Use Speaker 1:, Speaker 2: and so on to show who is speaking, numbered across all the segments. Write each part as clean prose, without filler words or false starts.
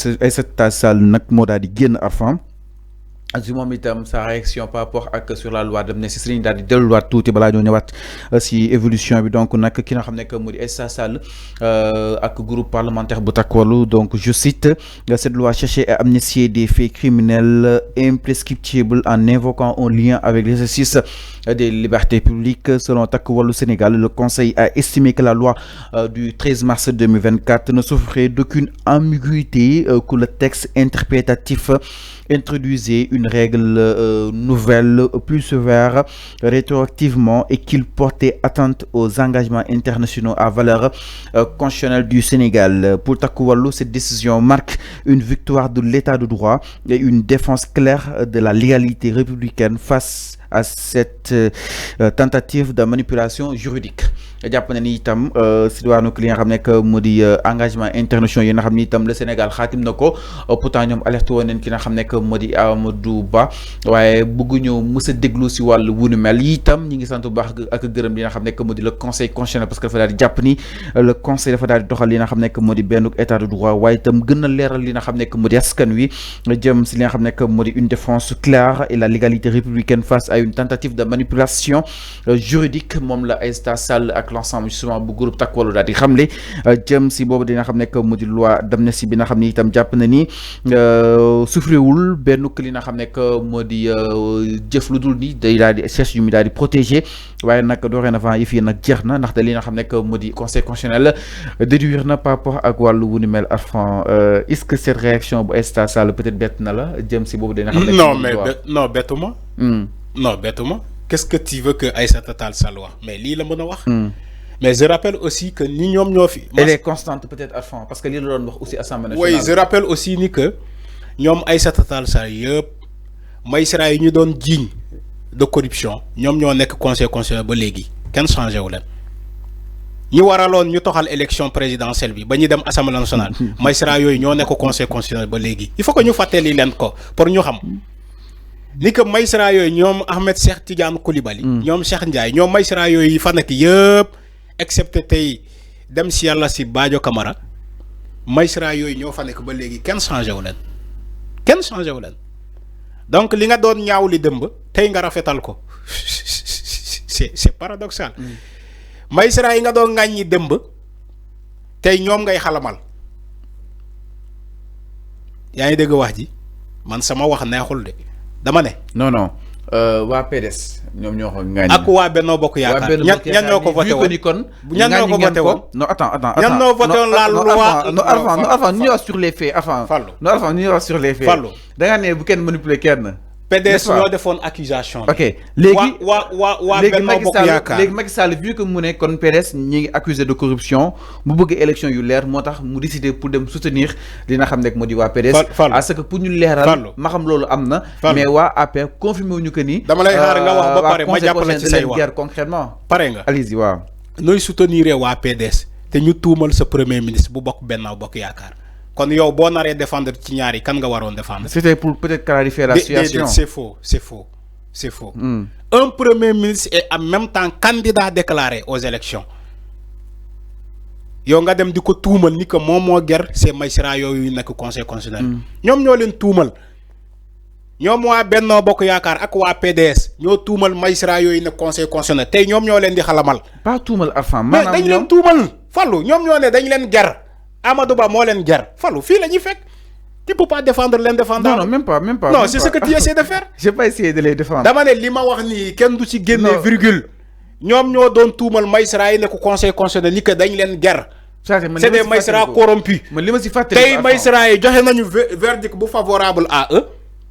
Speaker 1: Aïssata Tall Sall nag moo daal di génn Arfan du moom itam sa réaction par rapport ak sur la loi d'amnistie si lañu daal di delluwaat tuuti balaa ñoo ñëwaat si évolution bi donc nag ki nga xam ne que moo di Aïssata Tall Sall ak groupe parlementaire bu Takku Wallu donc je cite cette loi cherchait à amnistier des faits criminels imprescriptibles en invoquant un lien avec l'exercice des libertés publiques. Selon Takku Wallu Sénégal, le Conseil a estimé que la loi du 13 mars 2024 ne souffrait d'aucune ambiguïté, que le texte interprétatif introduisait une règle nouvelle plus sévère rétroactivement et qu'il portait atteinte aux engagements internationaux à valeur constitutionnelle du Sénégal. Pour Takku Wallu, cette décision marque une victoire de l'état de droit et une défense claire de la légalité républicaine face à cette tentative de manipulation juridique. jàpp na ni itam si diwaanu li nga xam ne que moo di engagement internationaux yi nga xam ni itam le Sénégal xaatim na ko pourtant ñoom alerté woon nañ ki nga xam ne que moo di Amadou Ba waaye bëgguñu mës a déglu si wàllu wunu mel yi itam ñi ngi sant bu baax ak gërëm li nga xam ne que moo di le conseil constitutionnel parce que dafa daal di jàpp ni le conseil dafa daal di doxal li nga xam ne que moo di benn état de droit waaye itam gën a leeral li nga xam ne que moo di askan wi jëm si li nga xam ne que moo di une défense claire et la légalité républicaine face à une tentative de manipulation juridique. Moom la Aïssata Sall ak l'ensemble justement bu groupe Takku Wallu daal di xamle jëm si boobu dina xam ne que mu di loi d'amnistie bi nga xam ni itam jàpp na ni souffriwul benn li nga xam ne que moo di jëf lu dul ni day daal di cherche yu mi daal di protéger waaye nag dorénavant yi fii nag jeex na ndaxte li nga xam ne que moo di conseil constitutionnel déduire na par rapport ak wàllu wu ni mel Arfan. Est-ce que cette réaction bu Aïssata Sall peut-être bett na la jëm si boobu dina xam ne
Speaker 2: non mais non bettuma non bettuma. Qu'est-ce que tu veux que Aïssata Tall Sall wax mais lii la mën a wax. Mais je rappelle aussi que ni ñoom ñoo fi.
Speaker 1: Elle est constante peut-être Arfan parce que lii la doon wax aussi Assemblée nationale.
Speaker 2: Oui je rappelle aussi ni que ñoom Aïssata Tall Sall yëpp magistrat yi ñu doon jiiñ de corruption ñoom ñoo nekk conseil constitutionnel ba léegi kenn changé wu leen. ñi waraloon ñu toxal élection présidentielle bi ba ñu dem Assemblée nationale. magistrat yooyu ñoo nekk conseil constitutionnel ba léegi. Il faut que ñu fàttali leen ko pour ñu xam. ni que magistrat yooyu ñoom Ahmed Cheikh Tidiane Coulibaly ñoom Cheikh Ndiaye ñoom magistrat yooyu fa nekk yëpp excepté tey dem si yàlla si Badio Camara magistrat yooyu ñoo fa nekk ba léegi kenn changé wu leen kenn changé wu leen donc li nga doon ñaaw li dëmb tey nga rafetal ko c'est paradoxal magistrat yi nga doon ŋàññi dëmb tey ñoom ngay xalamal yaa ngi dégg wax ji man sama wax neexul de dama ne.
Speaker 1: non non waa PDS ñoom ñoo ko ngaañ.
Speaker 2: ak waa Benno Bokk Yaakaar ñan ñoo ko voté woon ñan ñoo ko voté woon.
Speaker 1: non attends
Speaker 2: ñan ñoo voté woon la loi.
Speaker 1: non Arfan ñu wax sur les faits Arfan.
Speaker 2: Fallou
Speaker 1: non Arfan ñu wax sur les faits.
Speaker 2: Fallou
Speaker 1: da nga ne bu kenn manipuler kenn.
Speaker 2: PDS ñoo defoon accusation.
Speaker 1: ok léegi
Speaker 2: waa Benno Bokk Yaakaar
Speaker 1: léegi Macky Sall vu que mu ne kon PDS ñi ngi accusé de corruption bu bëgg élection yu leer moo tax mu décidé pour dem soutenir li nga xam ne moo di waa PDS. parce que pour ñu leeral. ma xam loolu am na. mais waa APR confirmé wuñu que ni.
Speaker 2: dama lay xaar nga wax ba pare ma jàppale ci say wax
Speaker 1: concrètement.
Speaker 2: pare nga
Speaker 1: allez-y waaw.
Speaker 2: nooy soutenir waa PDS te ñu tuumal sa premier ministre bu bokk Benno Bokk Yaakaar. kon yow boo naree défendre ci ñaari kan nga waroon défendre.
Speaker 1: C'était pour peut-être clarifier la situation.
Speaker 2: C'est faux c'est faux c'est faux. Un premier ministre est en même temps candidat déclaré aux élections yow nga dem di ko tuumal ni que moom moo ger ces magistrats yooyu nekk conseil constitutionnel. ñoom ñoo leen tuumal ñoom waa Benno Bokk Yaakaar ak waa PDS ñoo tuumal magistrats yooyu nekk conseil constitutionnel tey ñoom ñoo leen di xalamal.
Speaker 1: pas tuumal Arfan
Speaker 2: mais dañ leen tuumal Fallou ñoom ñoo ne dañ leen ger. Amadou Ba moo leen ger Fallou fii la ñuy fekk tu peux pas défendre l'indéfendable.
Speaker 1: non même pas
Speaker 2: non c'est ce que tu essaies de faire.
Speaker 1: j'ai pas essayé de les défendre.
Speaker 2: dama ne li ma wax nii kenn du ci génne virgule. ñoom ñoo doon tuumal magistrat yi ne ko conseil constitutionnel ni que dañ leen ger. c'est des magistrats corrompus.
Speaker 1: man li ma si fàttali
Speaker 2: tey magistrat yi joxe nañu verdict bu favorable à eux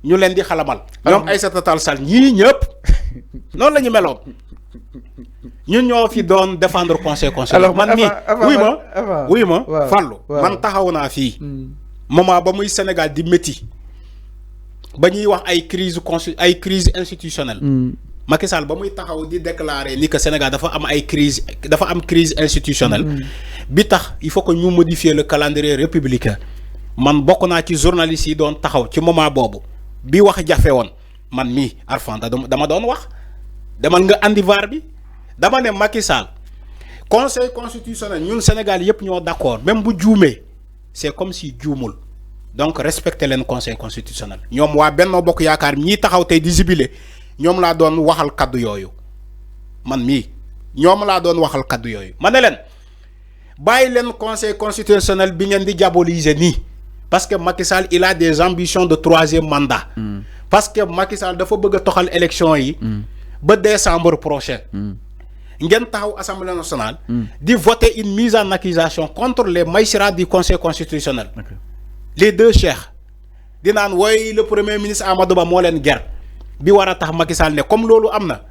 Speaker 2: ñu leen di xalamal. ñoom Aïssata Tall Sall ñii ñëpp noonu la ñu meloon. ñun ñoo fi doon défendre conseil constitutionnel. man nii wuy ma Fallou man taxaw naa fii. moment ba muy Sénégal di métti ba ñuy wax ay crise institutionnelle. Macky Sall ba muy taxaw di déclarer ni que Sénégal dafa am crise institutionnelle. bi tax il faut que ñu modifier le calendrier républicain. man bokk naa ci journalistes yi doon taxaw ci moment boobu bi wax jafe woon man mii Arfan dama doon wax demal nga andi VAR bi. dama ne Macky Sall conseil constitutionnel ñun Sénégal yëpp ñoo d'accord même bu juumee c'est comme si juumul donc respecter le conseil constitutionnel ñoom waa Benno Bokk Yaakaar ñii taxaw tey di jubilé ñoom laa doon waxal kaddu yooyu man mii ñoom laa doon waxal kaddu yooyu ma ne leen bàyyi leen conseil constitutionnel bi ngeen di diaboliser nii parce que Macky Sall il a des ambitions de 3e mandat. Parce que Macky Sall dafa bëgg a toxal élection yi ba décembre prochain. Ngeen taxaw Assemblée nationale di voter une mise en accusation contre les magistrats du Conseil constitutionnel. Les deux chefs di naan woy le premier ministre Amadou Ba moo leen ger bi war a tax Macky Sall ne comme loolu am na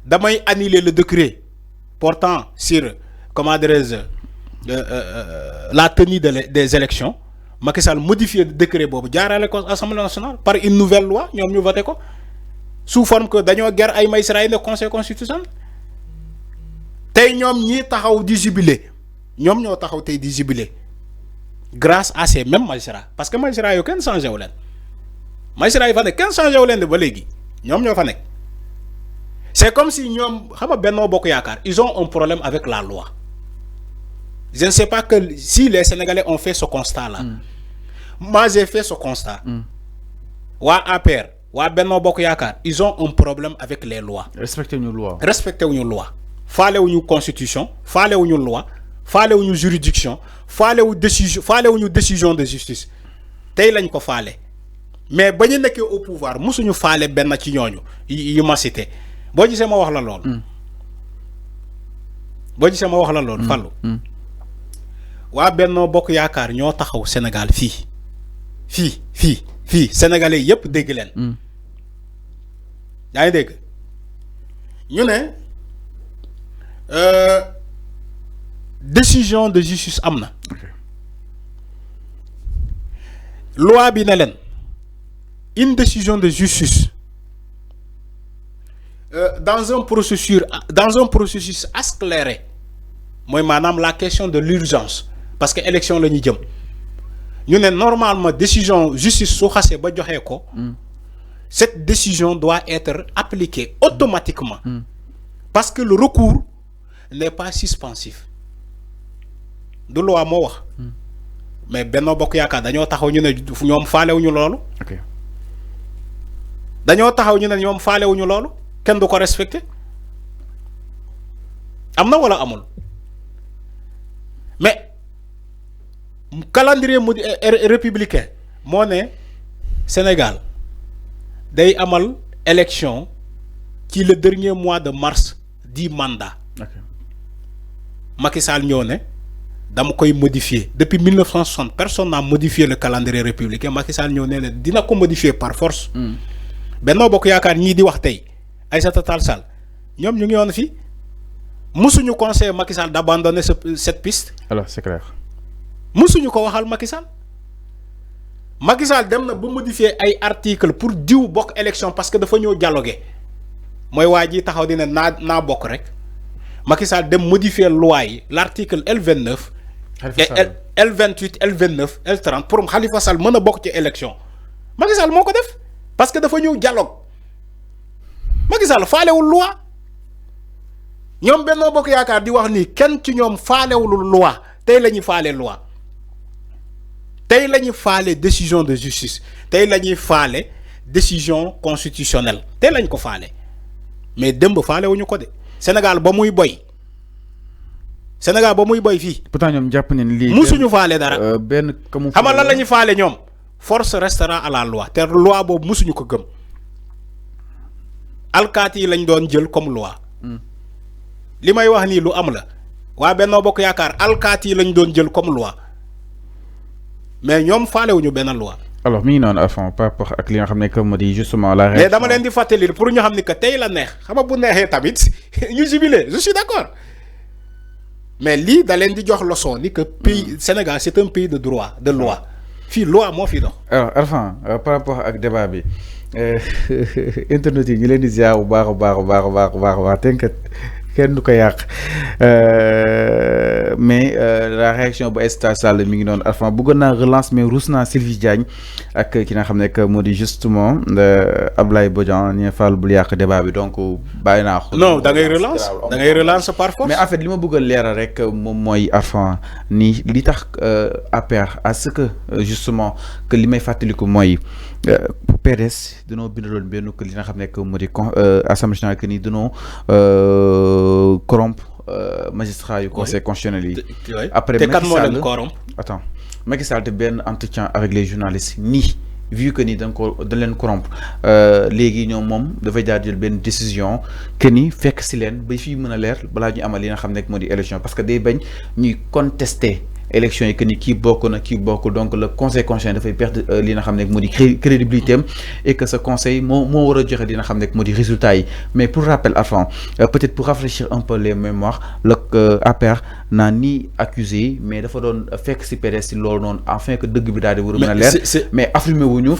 Speaker 2: damay annuler le décret portant sur comment dirais-je la tenue des élections. Macky Sall modifier le décret boobu jaarale ko Assemblée nationale par une nouvelle loi ñoom ñu voté ko sous forme que dañoo ger ay magistrats yi ne Conseil constitutionnel tey ñoom ñii taxaw di jubilé ñoom ñoo taxaw tey di jubilé grâce à ces mêmes magistrats parce que magistrats yu kenn changé wu leen magistrats yi fa nekk kenn changé wu leen de ba léegi ñoom ñoo fa nekk c'est comme si ñoom xam nga Benno Bokk Yaakaar ils ont un problème avec la loi. Je ne sais pas que si les Sénégalais ont fait ce constat-là. Moi, j'ai fait ce constat. Wa APR, wa Benno Bokk Yaakaar, ils ont un problème avec les lois.
Speaker 1: Respectez une loi.
Speaker 2: Respectez une loi. Fallait une constitution, fallait une loi, fallait une juridiction, fallait une décision de justice. Tay lañ ko fallait. Mais bañu nekké au pouvoir, musuñu fallait ben ci ñooñu yi ma cité. Bo gisé ma wax la lool. Bo gisé ma wax la lool, fallu. Waa Benno Bokk Yaakaar ñoo taxaw Sénégal fii sénégalais yépp dégg leen. yaa ngi dégg ñu ne décision de justice am na. Loi bi ne leen une décision de justice dans un processus accéléré mooy maanaam la question de l'urgence parce que élection la ñuy jëm ñu ne normalement décision justice su xasee ba joxee ko cette décision doit être appliquée automatiquement parce que le recours n'est pas suspensif du loi moo wax mais Benno Bokk Yaakaar dañoo taxaw ñu ne ñoom faalewuñu loolu dañoo taxaw ñu ne ñoom faalewuñu loolu kenn du ko respecté am na wala amul mais calendrier républicain moo ne Sénégal day amal élection ci le dernier mois de mars 10 mandats. Macky Sall ñoo ne dama koy modifier depuis 1960 personne n'a modifié le calendrier républicain Macky Sall ñoo ne dina ko modifier par force. Benno Bokk Yaakaar ñii di wax tey Aïssata Tall Sall ñoom ñu ngi yoon fii musuñu conseiller Macky Sall d'abandonner cette piste.
Speaker 1: Alors c'est clair.
Speaker 2: musuñu ko waxal Macky Sall. Macky Sall dem na ba modifier ay article pour diw bokk élection parce que dafa ñëw dialoguer mooy waa ji taxaw dina naa bokk rek Macky Sall dem modifier loi yi l'article L29 et L28 L29 L30 pour Khalifa Sall mën a bokk ci élection Macky Sall moo ko def parce que dafa ñëw dialogue Macky Sall faalewul loi ñoom Benno Bokk Yaakaar di wax ni kenn ci ñoom faalewul loi tey la ñuy faale loi tey la ñuy faale décision de justice tey la ñuy faale décision constitutionnelle tey lañ ko faale mais démb faale wuñu ko de Sénégal ba muy boy fii.
Speaker 1: pourtant ñoom jàpp nañ lii.
Speaker 2: musuñu faale dara.
Speaker 1: benn comme.
Speaker 2: xam nga lan la ñuy faale ñoom force restera à la loi te loi boobu musuñu ko gëm alkaati yi lañ doon jël comme loi. li may wax nii lu am la waa Benno Bokk Yaakaar alkaati yi lañ doon jël comme loi mais ñoom faalewuñu benn loi.
Speaker 1: alors mi ngi noonu à fond par rapport ak li nga xam ne que moo di justement la.
Speaker 2: mais dama leen di fàttali pour ñu xam ni que tey la neex xam nga bu neexee tamit ñu jubilé je suis d'accord mais lii da leen di jox leçon ni que pays Sénégal c'est un pays de droit de loi fii loi moo fi dox.
Speaker 1: alors Arfan par rapport ak débat bi internet yi ñu leen di ziar bu baax a baax a baax a baax a baax tënkat kenn du ko yàq mais la réaction bu Aïssata Sall mi ngi noonu Arfan bëggoon naa relance mais ruus naa Sylvie Diagne ak ki nga xam ne que moo di justement Ablaye Bodian ñu Fall bul yàq débat bi donc bàyyi naa ko.
Speaker 2: non da ngay relance par force.
Speaker 1: mais en fait li ma bëgg a leeral rek moom mooy Arfan ni li tax APR à ce que justement que li may fàttaliku mooy PDS dañoo bindaloon benn que li nga xam ne que moo di assemblée nationale que ni dañoo corrompre magistrat yu conseil constitutionnel yi. après Macky Sall attends Macky Sall te benn entretien avec les journalistes nii vu que ni dañ leen corrompre léegi ñoom moom dafay jaar jël benn décision que ni fekk si leen ba fii mën a leer balaa ñu amal li nga xam ne moo di élection parce que day bañ ñuy contester élection yi que ni kii bokk na kii bokkul donc le conseil constitutionnel dafay perdre li nga xam ne moo di crédibilité am et que ce conseil moo war a joxe li nga xam ne moo di résultat yi mais pour rappel Arfan peut-être pour rafraîchir un peu les mémoires le APR n'a ni accusé mais dafa doon fekk si PDS si loolu noonu afin que dëgg bi daal di war a mën a leer mais affirmé wuñu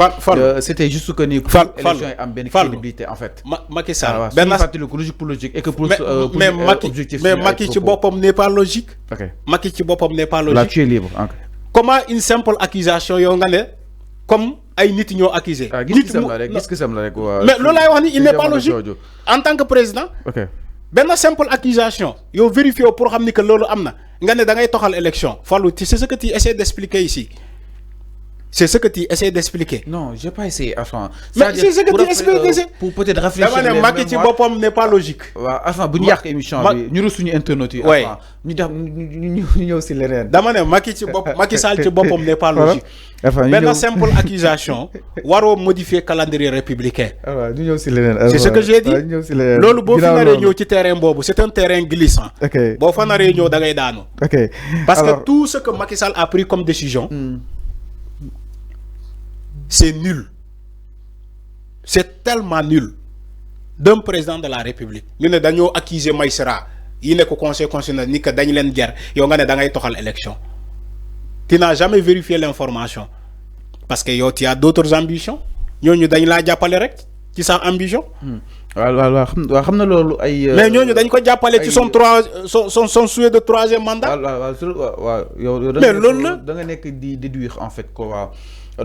Speaker 1: c'était juste que ni élection yi am benn crédibilité en fait
Speaker 2: Macky Sall
Speaker 1: benn fàttali ko logique pour logique et que pour objectif
Speaker 2: mais Macky ci boppam n'est pas logique Macky ci boppam n'est pas logique.
Speaker 1: Là, tu es libre.
Speaker 2: Comment une simple accusation yo nga né comme ay nit ñoo accusé.
Speaker 1: Gis que ça me rek
Speaker 2: mais loolu lay wax ni il n'est pas logique en tant que président.
Speaker 1: OK.
Speaker 2: Ben simple accusation yo vérifier pour xam ni que loolu amna nga né da ngay toxal élection Fallou c'est ce que tu essaies d'expliquer ici. C'est ce que tu essaies d'expliquer.
Speaker 1: Non, j'ai pas essayé enfin.
Speaker 2: Mais c'est ce que tu expliques
Speaker 1: pour peut-être réfléchir.
Speaker 2: Dama né Macky ci bopam n'est pas logique.
Speaker 1: Wa enfin bu ñu yàq émission bi ñu reçu ñu internautes yi enfin ñu def ñu ñëw ci leneen.
Speaker 2: Dama né Macky Sall ci bopam n'est pas logique. Ben simple accusation waro modifier calendrier républicain.
Speaker 1: ñu ñëw ci leneen.
Speaker 2: C'est ce que j'ai dit. Lolu bo fi naré ñëw ci terrain bobu, c'est un terrain glissant. Bo fa naré ñëw da ngay daanu. Parce que tout ce que Macky Sall a pris comme décision c'est nul. C'est tellement nul d'un président de la République. Nous ne dañoo accuser Maïsera. Il n'est qu'au conseil constitutionnel ni que dañ leen guerre. Yow nga ne da ngay toxal élection. Tu n'as jamais vérifié l'information. Parce que yow tu as d'autres ambitions. Ñooñu dañ la jappalé rek ci sa ambition.
Speaker 1: Waaw xam na loolu ay.
Speaker 2: Mais ñooñu dañ ko jappalé ci son souhait de troisième mandat.
Speaker 1: waaw yow
Speaker 2: mais loolu la
Speaker 1: da nga nekk di déduire en fait quoi.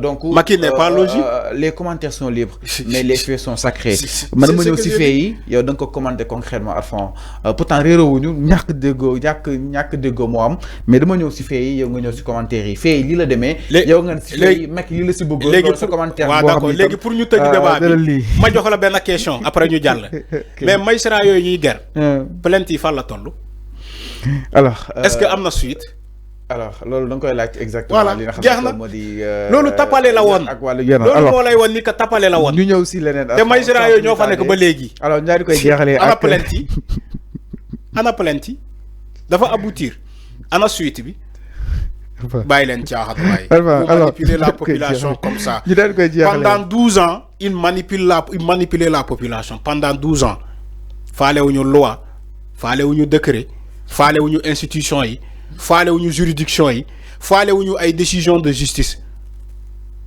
Speaker 1: Donc,
Speaker 2: Macky n'est pas logique.
Speaker 1: Les commentaires sont libres, mais les faits sont sacrés. Madame aussi fait, il y a donc commenté concrètement à fond. Pourtant, réerouñu ñak dégo mo am, mais dama ñëw ci fait yi yow nga ñëw ci commentaire yi. Fait li la démé, yow nga ci fait Macky li la ci bëgg loolu sa commentaire bo
Speaker 2: d'accord, légui pour ñu tëj débat bi ma jox la benn question après ñu jall. Mais magistrat yoy ñuy guerre. Plainte yi fa la tollu.
Speaker 1: Alors,
Speaker 2: est-ce que amna suite?
Speaker 1: Alors loolu da nga koy laaj exactement.
Speaker 2: Voilà
Speaker 1: li nga xam ne moo di
Speaker 2: loolu tapale la woon
Speaker 1: ak wàllu yenn
Speaker 2: loolu moo lay woon ni que tapale la woon.
Speaker 1: ñu ñëw si leneen.
Speaker 2: te magistrat yooyu ñoo fa nekk ba léegi.
Speaker 1: alors ñaari koy jeexalee
Speaker 2: ana plainte yi ana plainte yi dafa aboutir ana suite bi. bàyyi leen caaxaan waaye. pour manipuler la population comme ça.
Speaker 1: ñu daal koy jeexalee
Speaker 2: pendant 12 ans il manipulait la population pendant 12 ans. faalewuñu loi faalewuñu décret faalewuñu institution yi. faalewuñu juridiction yi faalewuñu ay décision de justice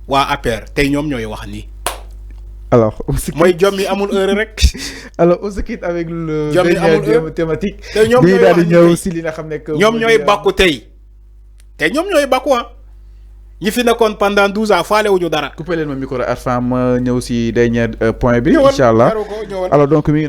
Speaker 2: waa APR tey ñoom ñooy wax nii.
Speaker 1: alors
Speaker 2: mooy jom yi amul heure rek.
Speaker 1: alors on se quitte avec le
Speaker 2: jom yi amul heure
Speaker 1: thématique.
Speaker 2: te ñoom ñooy wax
Speaker 1: ñëw si li nga xam ne
Speaker 2: ñoom ñooy bàkku tey te ñoom ñooy bàkku ñi fi nekkoon pendant 12 ans faalewuñu dara.
Speaker 1: coupé leen ma micro Arfan ma ñëw si dernier point bi. incha allah alors donc mi ngi noonu